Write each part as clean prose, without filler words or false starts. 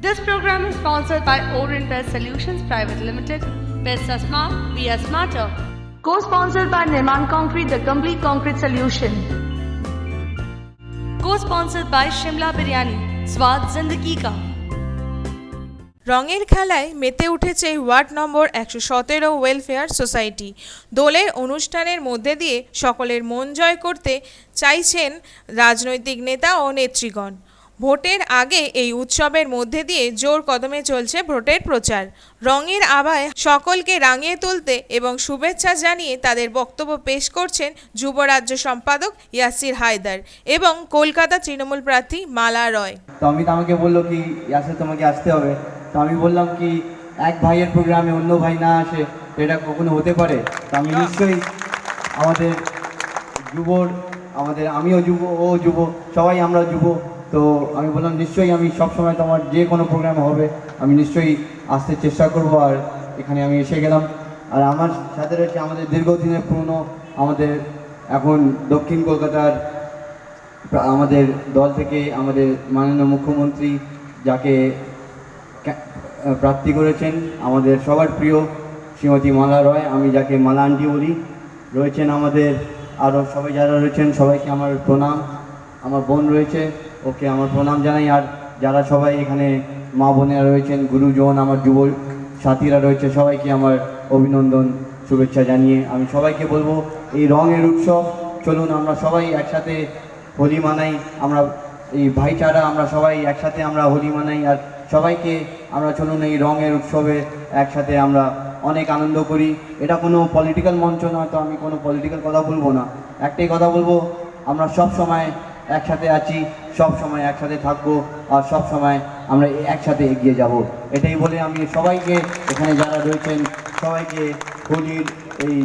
This program is sponsored by Orient Best Solutions Private Limited. Best are smart, we are smarter. Co-sponsored by Nirman Concrete, the complete concrete solution. Co-sponsored by Shimla Biryani, स्वाद जिंदगी का। রঙের খেলায় মেতে উঠেছে ward number 117 welfare society. দোলের অনুষ্ঠানের মধ্যে দিয়ে সকলের মন জয় করতে চাইছেন রাজনৈতিক নেতা ও নেত্রীগণ। ভোটের আগে এই উৎসবের মধ্যে দিয়ে জোর কদমে চলছে ভোটের প্রচার। রঙের আভায় সকলকে রাঙিয়ে তুলতে এবং শুভেচ্ছা জানিয়ে তাদের বক্তব্য পেশ করছেন যুব রাজ্য সম্পাদক ইয়াসির হায়দার এবং কলকাতা তৃণমূল প্রার্থী মালা রয়। তো অমিত আমাকে বললো কি ইয়াসির তোমাকে আসতে হবে। তো আমি বললাম কি এক ভাইয়ের প্রোগ্রামে অন্য ভাই না আসে এটা কখনো হতে পারে? তো আমি নিশ্চয়ই আমাদের আমিও যুব, ও যুব, সবাই আমরা যুব। তো আমি বললাম নিশ্চয়ই আমি সবসময় তোমার যে কোনো প্রোগ্রাম হবে আমি নিশ্চয়ই আসতে চেষ্টা করব। আর এখানে আমি এসে গেলাম। আর আমার সাথে রয়েছে আমাদের দীর্ঘদিনের পুরনো আমাদের এখন দক্ষিণ কলকাতার আমাদের দল থেকে আমাদের মাননীয় মুখ্যমন্ত্রী যাকে প্রার্থী করেছেন আমাদের সবার প্রিয় শ্রীমতী মালা রয়, আমি যাকে মালা আন্টি বলি। রয়েছেন আমাদের আরও সবাই যারা রয়েছেন সবাইকে আমার প্রণাম। আমার বোন রয়েছে, ওকে আমার প্রণাম জানাই। আর যারা সবাই এখানে মা বোনেরা রয়েছেন, গুরুজন, আমার যুব সাথীরা রয়েছে, সবাইকে আমার অভিনন্দন শুভেচ্ছা জানিয়ে আমি সবাইকে বলবো এই রঙের উৎসব চলুন আমরা সবাই একসাথে হোলি মানাই। আমরা এই ভাইচারা আমরা সবাই একসাথে আমরা হোলি মানাই। আর সবাইকে আমরা চলুন এই রঙের উৎসবে একসাথে আমরা অনেক আনন্দ করি। এটা কোনো পলিটিক্যাল মঞ্চ নয়, তো আমি কোনো পলিটিক্যাল কথা বলবো না। একটাই কথা বলবো, আমরা সব সময় একসাথে আছি, সব সময় একসাথে থাকবো, আর সব সময় আমরা একসাথে এগিয়ে যাব। এটাই বলে আমি সবাইকে এখানে যারা রয়েছেন সবাইকে হোলির এই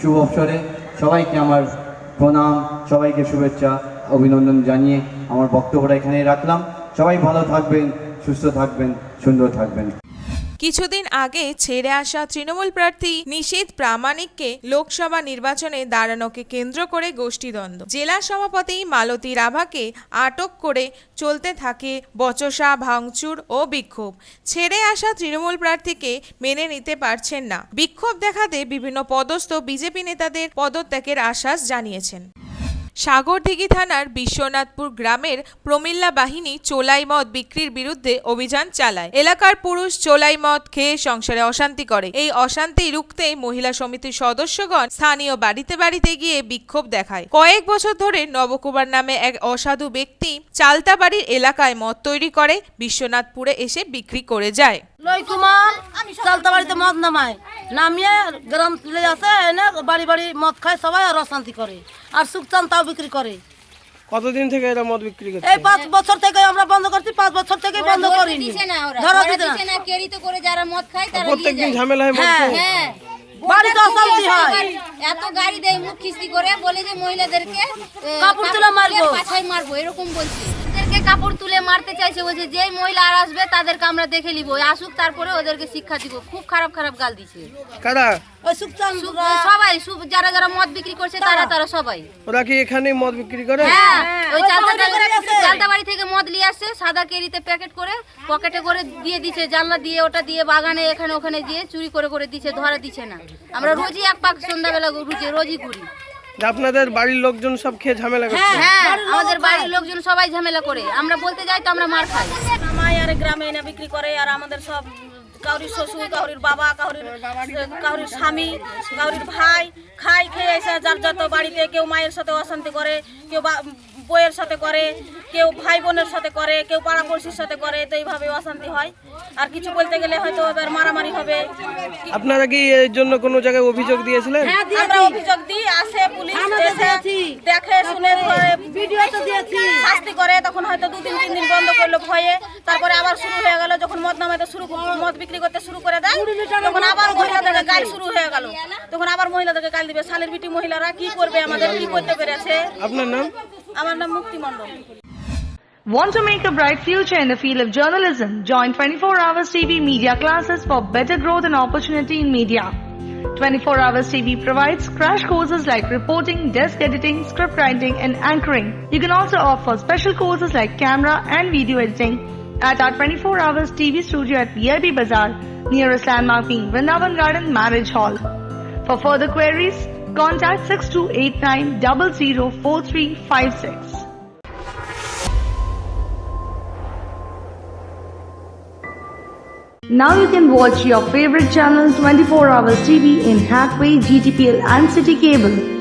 শুভ অবসরে সবাইকে আমার প্রণাম, সবাইকে শুভেচ্ছা অভিনন্দন জানিয়ে আমার বক্তব্যটা এখানে রাখলাম। সবাই ভালো থাকবেন, সুস্থ থাকবেন, সুন্দর থাকবেন। কিছুদিন আগে ছেড়ে আসা তৃণমূল প্রার্থী নিশীথ প্রামাণিককে লোকসভা নির্বাচনে দাঁড়ানোকে কেন্দ্র করে গোষ্ঠীদ্বন্দ্ব। জেলা সভাপতি মালতী রাভাকে আটক করে চলতে থাকে বচসা, ভাঙচুর ও বিক্ষোভ। ছেড়ে আসা তৃণমূল প্রার্থীকে মেনে নিতে পারছেন না। বিক্ষোভ দেখাতে বিভিন্ন পদস্থ বিজেপি নেতাদের পদত্যাগের আশ্বাস জানিয়েছেন। সাগরদিঘি থানার বিশ্বনাথপুর গ্রামের প্রমিল্লা বাহিনী চোলাই মদ বিক্রির বিরুদ্ধে অভিযান চালায়। এলাকার পুরুষ চোলাই মদ খেয়ে সংসারে অশান্তি করে। এই অশান্তি রুখতে মহিলা সমিতির সদস্যগণ স্থানীয় বাড়িতে বাড়িতে গিয়ে বিক্ষোভ দেখায়। কয়েক বছর ধরে নবকুমার নামে এক অসাধু ব্যক্তি চালতাবাড়ির এলাকায় মদ তৈরি করে বিশ্বনাথপুরে এসে বিক্রি করে যায়। লয়কুমার চালতাবাড়িতে মদ নামিয়ে গ্রাম তুলে আসে, এনে বাড়ি বাড়ি মদ খায় সবাই, আর অশান্তি করে, আর সুখচান তাও বিক্রি করে। কতদিন থেকে এরা মদ বিক্রি করছে? এই 5 বছর থেকে আমরা বন্ধ করছি, 5 বছর থেকে বন্ধ করিনি। ধরা দিতে না, কেরিত করে যারা মদ খায় তারা প্রত্যেকদিন ঝামেলা হয়। হ্যাঁ, বাড়িতে অশান্তি হয়। এত গাড়ি দেয়, মুখ খিস্তি করে বলে যে মহিলাদেরকে কাপড় তুলে মারবো, পাছায় মারবো, এরকম বলছে। ওদেরকে কাপড় তুলে মারতে চাইছে, বলছে যেই মহিলা আর আসবে তাদেরকে আমরা দেখে নিব, আসুক তারপরে ওদেরকে শিক্ষা দিব। খুব খারাপ খারাপ গাল দিছে। কারা? ওই সুখচান সবাই, যারা যারা মদ বিক্রি করছে তারা সবাই। ওরা কি এখানে মদ বিক্রি করে? হ্যাঁ, ওই চালতাবাড়ি থেকে মদ নিয়ে আসছে, সাদা কেরিতে প্যাকেট করে পকেটে করে দিয়ে দিচ্ছে, জানলা দিয়ে ওটা দিয়ে বাগানে এখানে ওখানে দিয়ে চুরি করে করে দিচ্ছে, ধরা দিচ্ছে না। আমরা রোজই এক পাক সন্ধ্যাবেলা রোজই ঘুরি। আপনাদের বাড়ির লোকজন সব খেয়ে ঝামেলা করে? হ্যাঁ, আমাদের বাড়ির লোকজন সবাই ঝামেলা করে। আমরা বলতে যাই তো আমরা মার খাই। আর গ্রামে এনে বিক্রি করে। আর আমাদের সব কাউরির শ্বশুর, কাউরির বাবা, কাউরির স্বামী, কাউরির ভাই খাই খেয়ে এসে যার যত বাড়িতে, কেউ মায়ের সাথে অশান্তি করে, কেউ বইয়ের সাথে করে, কেউ ভাই বোনের সাথে করে, কেউ পাড়া পড়শির সাথে করে। তো এইভাবে অশান্তি হয়। আর কিছু বলতে গেলে হয়তো এবার মারামারি হবে। আপনারা কি এর জন্য কোনো জায়গায় অভিযোগ দিয়েছিলেন? আমরা অভিযোগ দিই, আসে পুলিশ, এসে দেখে শুনে শাস্তি করে। তখন হয়তো 2-3 দিন বন্ধ করলো ভয়ে, তারপরে আবার শুরু হয়ে গেল। যখন মদ বিক্রি করতে শুরু করে দেয়, তখন আবার মহিলাদেরকে গাল শুরু হয়ে গেল। তখন আবার মহিলাদেরকে গাল দিবে। শালের বিটি মহিলারা কি করবে, আমাদের কি করতে পেরেছে। আপনার নাম? আমার নাম মুক্তি মণ্ডল। Want to make a bright future in the field of journalism? Join 24 Hours TV media classes for better growth and opportunity in media. 24 Hours TV provides crash courses like reporting, desk editing, script writing, and anchoring. You can also offer special courses like camera and video editing, at our 24 hours TV studio at VIP Bazaar, nearest landmark being Vrindavan Garden Marriage Hall. For further queries, contact 6289 004356. Now you can watch your favorite channel 24 hours TV in Hathway, GTPL and City Cable.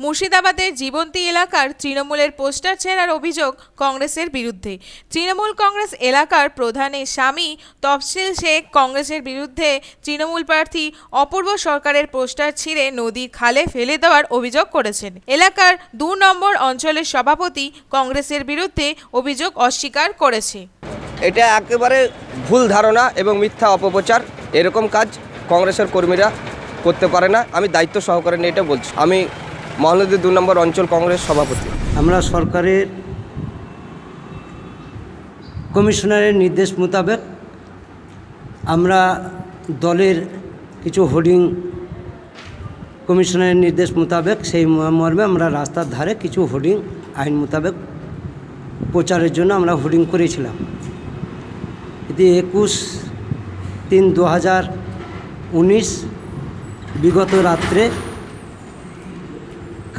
মুর্শিদাবাদের জীবন্তী এলাকার তৃণমূলের poster ছেঁড়ার অভিযোগ কংগ্রেসের বিরুদ্ধে। তৃণমূল কংগ্রেস এলাকার প্রধানের স্বামী তফসিল শেখ কংগ্রেসের বিরুদ্ধে তৃণমূল প্রার্থী অপূর্ব সরকারের পোস্টার ছিঁড়ে নদীর খালে ফেলে দেওয়ার অভিযোগ করেছেন। এলাকার 2 নম্বর অঞ্চলের সভাপতি কংগ্রেসের বিরুদ্ধে অভিযোগ অস্বীকার করেছে। এটা একেবারে ভুল ধারণা এবং মিথ্যা অপপ্রচার। এরকম কাজ কংগ্রেসের কর্মীরা করতে পারে না। আমি দায়িত্ব সহকারে নিয়ে এটা বলছি। আমি মহানদী 2 নম্বর অঞ্চল কংগ্রেস সভাপতি। আমরা সরকারের কমিশনারের নির্দেশ মোতাবেক আমরা দলের কিছু হোর্ডিং কমিশনারের নির্দেশ মোতাবেক সেই মর্মে আমরা রাস্তার ধারে কিছু হোর্ডিং আইন মোতাবেক প্রচারের জন্য আমরা হোর্ডিং করেছিলাম। এতে 21/3/2019 বিগত রাত্রে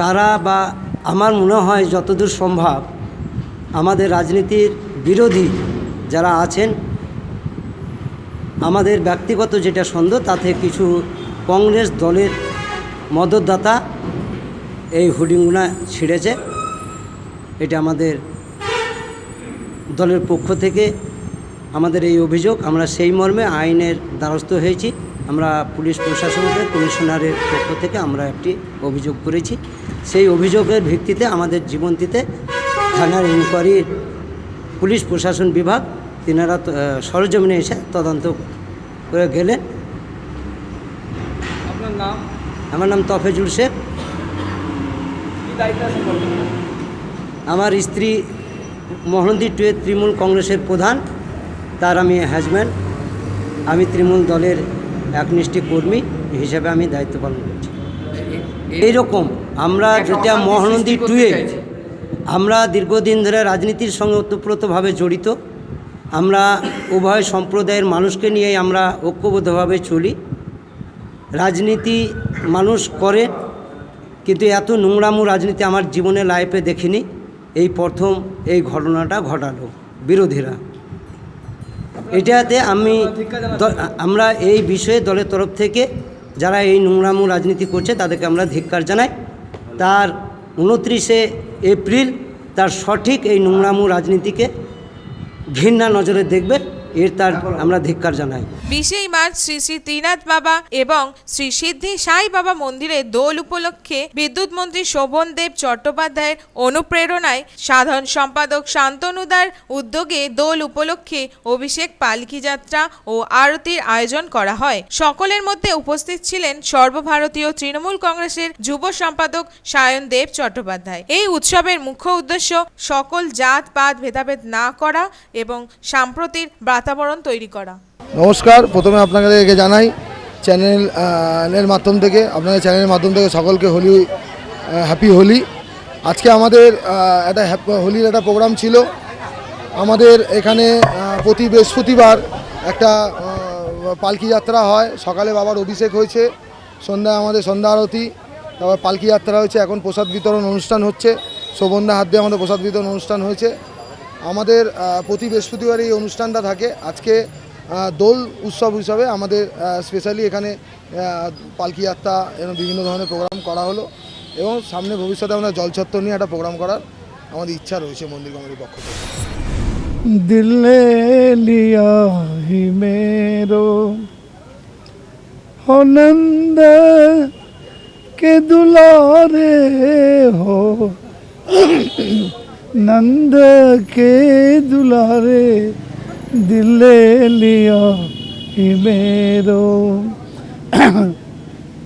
কারা বা আমার মনে হয় যতদূর সম্ভব আমাদের রাজনীতির বিরোধী যারা আছেন, আমাদের ব্যক্তিগত যেটা সন্দেহ তাতে কিছু কংগ্রেস দলের মদতদাতা এই হোর্ডিংগুলো ছিঁড়েছে। এটা আমাদের দলের পক্ষ থেকে আমাদের এই অভিযোগ। আমরা সেই মর্মে আইনের দ্বারস্থ হয়েছি। আমরা পুলিশ প্রশাসনের কমিশনারের পক্ষ থেকে আমরা একটি অভিযোগ করেছি। সেই অভিযোগের ভিত্তিতে আমাদের জীবন্তীতে থানার ইনকোয়ারির পুলিশ প্রশাসন বিভাগ তিনারা সরজমিনে এসে তদন্ত করে গেলেন। আপনার নাম? আমার নাম তফেজুল শেখ। আমার স্ত্রী মহানদী 2 তৃণমূল কংগ্রেসের প্রধান, তার আমি হাজব্যান্ড। আমি তৃণমূল দলের একনিষ্ঠ কর্মী হিসেবে আমি দায়িত্ব পালন করছি। এইরকম আমরা যেটা মহানদী 2-এ আমরা দীর্ঘদিন ধরে রাজনীতির সঙ্গে ওতপ্রোতভাবে জড়িত। আমরা উভয় সম্প্রদায়ের মানুষকে নিয়েই আমরা ঐক্যবদ্ধভাবে চলি। রাজনীতি মানুষ করে, কিন্তু এত নোংরামো রাজনীতি আমার জীবনে লাইফে দেখিনি। এই প্রথম এই ঘটনাটা ঘটালো বিরোধীরা। এটাতে আমরা এই বিষয়ে দলের তরফ থেকে যারা এই নোংরামো রাজনীতি করছে তাদেরকে আমরা ধিক্কার জানাই। তার 29শে এপ্রিল তার সঠিক এই নোংরামো রাজনীতিকে ঘৃণা নজরে দেখবে, তার আমরা ধিক্কার জানাই। 20 মার্চ শ্রী শ্রী ত্রিনাথ বাবা এবং শ্রী সিদ্ধি সাই বাবা মন্দিরে দোল উপলক্ষে বিদ্যুৎ মন্ত্রী শোভনদেব চট্টোপাধ্যায়ের অনুপ্রেরণায় সাধারণ সম্পাদক শান্তনুদার উদ্যোগে দোল উপলক্ষে অভিষেক পালকি যাত্রা ও আরতির আয়োজন করা হয়। সকলের মধ্যে উপস্থিত ছিলেন সর্বভারতীয় তৃণমূল কংগ্রেসের যুব সম্পাদক সায়ন দেব চট্টোপাধ্যায়। এই উৎসবের মুখ্য উদ্দেশ্য সকল জাত পাত ভেদাভেদ না করা এবং সম্প্রীতির বাতাবরণ তৈরি করা। নমস্কার, প্রথমে আপনাদেরকে জানাই চ্যানেলের মাধ্যম থেকে সকলকে হোলি হ্যাপি হোলি। আজকে আমাদের একটা হোলির একটা প্রোগ্রাম ছিল। আমাদের এখানে প্রতি বৃহস্পতিবার একটা পালকি যাত্রা হয়। সকালে বাবার অভিষেক হয়েছে, সন্ধ্যায় আমাদের সন্ধ্যা আরতি, তারপর পালকি যাত্রা হয়েছে। এখন প্রসাদ বিতরণ অনুষ্ঠান হচ্ছে। শোভনদা হাত দিয়ে আমাদের প্রসাদ বিতরণ অনুষ্ঠান হয়েছে। আমাদের প্রতি বৃহস্পতিবার এই অনুষ্ঠানটা থাকে। আজকে দোল উৎসব হিসাবে আমাদের স্পেশালি এখানে পালকি যাত্রা এবং বিভিন্ন ধরনের প্রোগ্রাম করা হলো, এবং সামনে ভবিষ্যতে আমরা জলছত্বর নিয়ে একটা প্রোগ্রাম করার আমাদের ইচ্ছা রয়েছে মন্দির কমিটির পক্ষ থেকে। দিলে লিয়া হি মেরো हो नंद के दुलारे हो नंद के दुलारे दिल ले लिया ही मेरो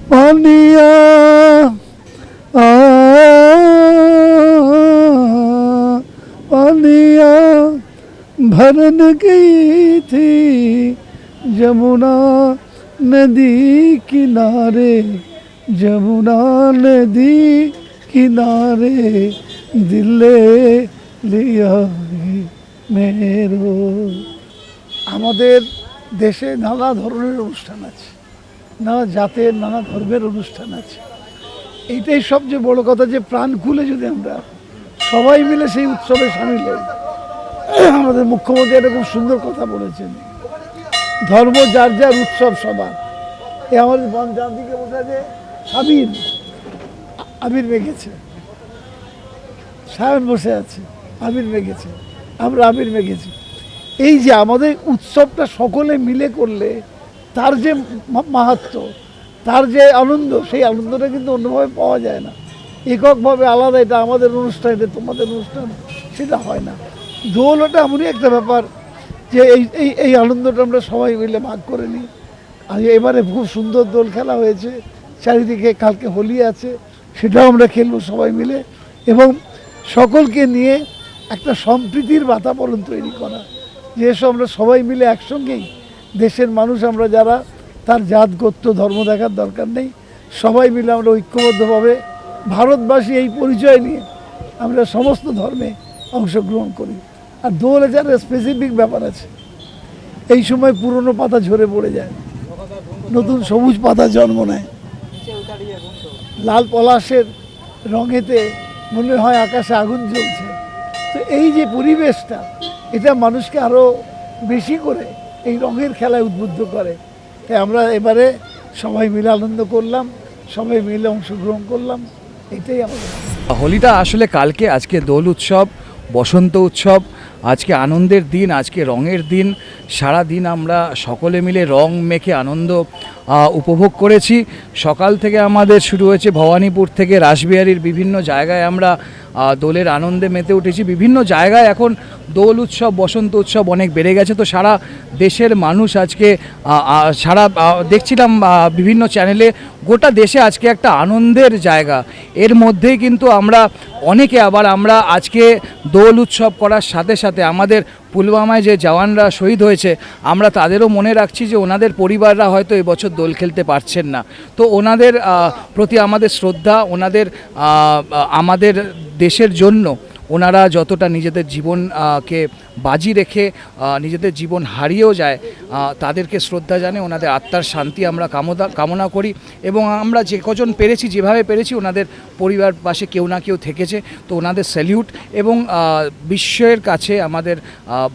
पानिया पानिया भरन गई थी जमुना नदी किनारे, जमुना नदी किनारे दिल ले लिया मेरो। আমাদের দেশে নানা ধরনের অনুষ্ঠান আছে, নানা জাতের নানা ধর্মের অনুষ্ঠান আছে। এইটাই সবচেয়ে বড় কথা যে প্রাণ খুলে যদি আমরা সবাই মিলে সেই উৎসবে সামিল হই। আমাদের মুখ্যমন্ত্রী একটা খুব সুন্দর কথা বলেছেন, ধর্ম যার যার উৎসব সবার। এ আমাদের বনজান দিকে বসে যে আবির আবির মেঘেছে, সায়ন বসে আছে আবির মেঘেছে, আমরা আবির মেঘেছি। এই যে আমাদের উৎসবটা সকলে মিলে করলে তার যে মাহাত্ম্য, তার যে আনন্দ, সেই আনন্দটা কিন্তু অন্যভাবে পাওয়া যায় না। এককভাবে আলাদা এটা আমাদের অনুষ্ঠান, এটা তোমাদের অনুষ্ঠান, সেটা হয় না। দোল ওটা এমনই একটা ব্যাপার যে এই আনন্দটা আমরা সবাই মিলে ভাগ করে নিই। আর এবারে খুব সুন্দর দোল খেলা হয়েছে চারিদিকে, কালকে হোলি আছে, সেটাও আমরা খেলবো সবাই মিলে, এবং সকলকে নিয়ে একটা সম্প্রীতির বাতাবরণ তৈরি করা, যেসব আমরা সবাই মিলে একসঙ্গেই দেশের মানুষ আমরা যারা, তার জাত গোত্র ধর্ম দেখার দরকার নেই, সবাই মিলে আমরা ঐক্যবদ্ধভাবে ভারতবাসী এই পরিচয় নিয়ে আমরা সমস্ত ধর্মে অংশগ্রহণ করি। আর দোলে যারা স্পেসিফিক ব্যাপার আছে, এই সময় পুরনো পাতা ঝরে পড়ে যায়, নতুন সবুজ পাতা জন্ম নেয়, লাল পলাশের রঙেতে মনে হয় আকাশে আগুন জ্বলছে। তো এই যে পরিবেশটা, এটা মানুষকে আরও বেশি করে এই রঙের খেলায় উদ্বুদ্ধ করে। তাই আমরা এবারে সবাই মিলে আনন্দ করলাম, সবাই মিলে অংশগ্রহণ করলাম, এটাই আমাদের। হোলিটা আসলে কালকে, আজকে দোল উৎসব, বসন্ত উৎসব, আজকে আনন্দের দিন, আজকে রঙের দিন। সারা দিন আমরা সকলে মিলে রং মেখে আনন্দ উপভোগ করেছি। সকাল থেকে আমাদের শুরু হয়েছে ভবানীপুর থেকে রাসবিহারীর বিভিন্ন জায়গায় আমরা দোলের আনন্দে মেতে উঠেছি। বিভিন্ন জায়গায় এখন দোল উৎসব, বসন্ত উৎসব অনেক বেড়ে গেছে। তো সারা দেশের মানুষ আজকে সারা দেখছিলাম বিভিন্ন চ্যানেলে, গোটা দেশে আজকে একটা আনন্দের জায়গা। এর মধ্যেই কিন্তু আমরা অনেকে আবার আমরা আজকে দোল উৎসব করার সাথে সাথে আমাদের পুলওয়ামায় যে জওয়ানরা শহীদ হয়েছে, আমরা তাদেরও মনে রাখছি যে ওনাদের পরিবাররা হয়তো এবছর দোল খেলতে পারছেন না। তো ওনাদের প্রতি আমাদের শ্রদ্ধা, ওনাদের আমাদের দেশের জন্য ওনারা যতটা নিজেদের জীবনকে বাজি রেখে নিজেদের জীবন হারিয়েও যায়, তাদেরকে শ্রদ্ধা জানে, ওনাদের আত্মার শান্তি আমরা কামনা করি। এবং আমরা যে কজন পেরেছি, যেভাবে পেরেছি, ওনাদের পরিবার পাশে কেউ না কেউ থেকেছে, তো ওনাদের স্যালিউট। এবং বিশ্বের কাছে আমাদের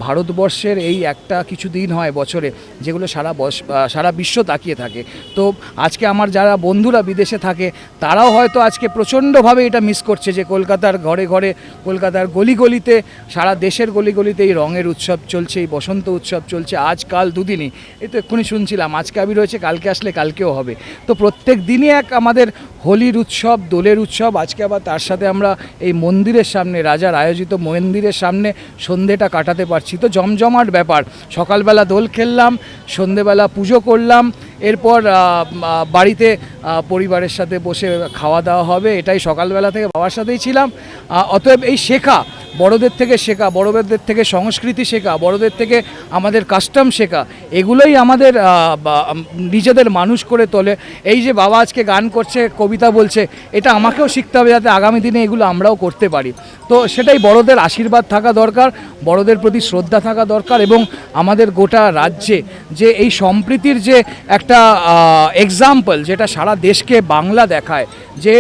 ভারতবর্ষের এই একটা কিছু দিন হয় বছরে যেগুলো সারা বিশ্ব তাকিয়ে থাকে। তো আজকে আমার যারা বন্ধুরা বিদেশে থাকে, তারাও হয়তো আজকে প্রচণ্ডভাবে এটা মিস করছে যে কলকাতার ঘরে ঘরে, কলকাতার গলিগলিতে, সারা দেশের গলিগলিতে এই রঙের উৎসব চলছে, এই বসন্ত উৎসব চলছে, আজ কাল দুদিনই। এই তো এক্ষুনি শুনছিলাম আজকে আবির হয়েছে, কালকে আসলে কালকেও হবে। তো প্রত্যেক দিনই এক আমাদের হোলির উৎসব, দোলের উৎসব। আজকে আবার তার সাথে আমরা এই মন্দিরের সামনে, রাজার আয়োজিত মন্দিরের সামনে সন্ধেটা কাটাতে পারছি। তো জমজমাট ব্যাপার। সকালবেলা দোল খেললাম, সন্ধেবেলা পুজো করলাম, এরপর বাড়িতে পরিবারের সাথে বসে খাওয়া দাওয়া হবে। এটাই সকালবেলা থেকে বাবার সাথেই ছিলাম। অতএব এই শেখা, বড়দের থেকে শেখা, বড়দের থেকে সংস্কৃতি শেখা, বড়দের থেকে আমাদের কাস্টম শেখা, এগুলোই আমাদের নিজেদের মানুষ করে তোলে। এই যে বাবা আজকে গান করছে, কবিতা বলছে, এটা আমাকেও শিখতে হবে যাতে আগামী দিনে এগুলো আমরাও করতে পারি। তো সেটাই বড়দের আশীর্বাদ থাকা দরকার, বড়দের প্রতি শ্রদ্ধা থাকা দরকার। এবং আমাদের গোটা রাজ্যে যে এই সম্প্রীতির যে একটা এক্সাম্পল, যেটা সারা দেশকে বাংলা দেখায়, যে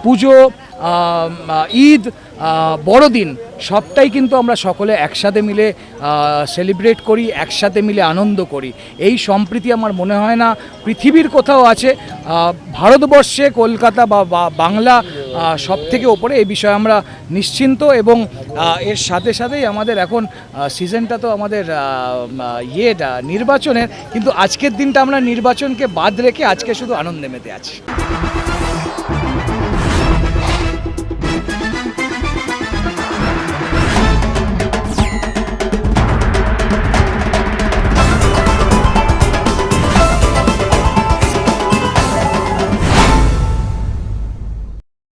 পুজো, ঈদ, বড়দিন সবটাই কিন্তু আমরা সকলে একসাথে মিলে সেলিব্রেট করি, একসাথে মিলে আনন্দ করি। এই সম্প্রীতি আমার মনে হয় না পৃথিবীর কোথাও আছে। ভারতবর্ষে কলকাতা বা বাংলা সব থেকে ওপরে, এই বিষয়ে আমরা নিশ্চিন্ত। এবং এর সাথে সাথেই আমাদের এখন সিজনটা তো আমাদের নির্বাচনের, কিন্তু আজকের দিনটা আমরা নির্বাচনকে বাদ রেখে আজকে শুধু আনন্দে মেতে আছি।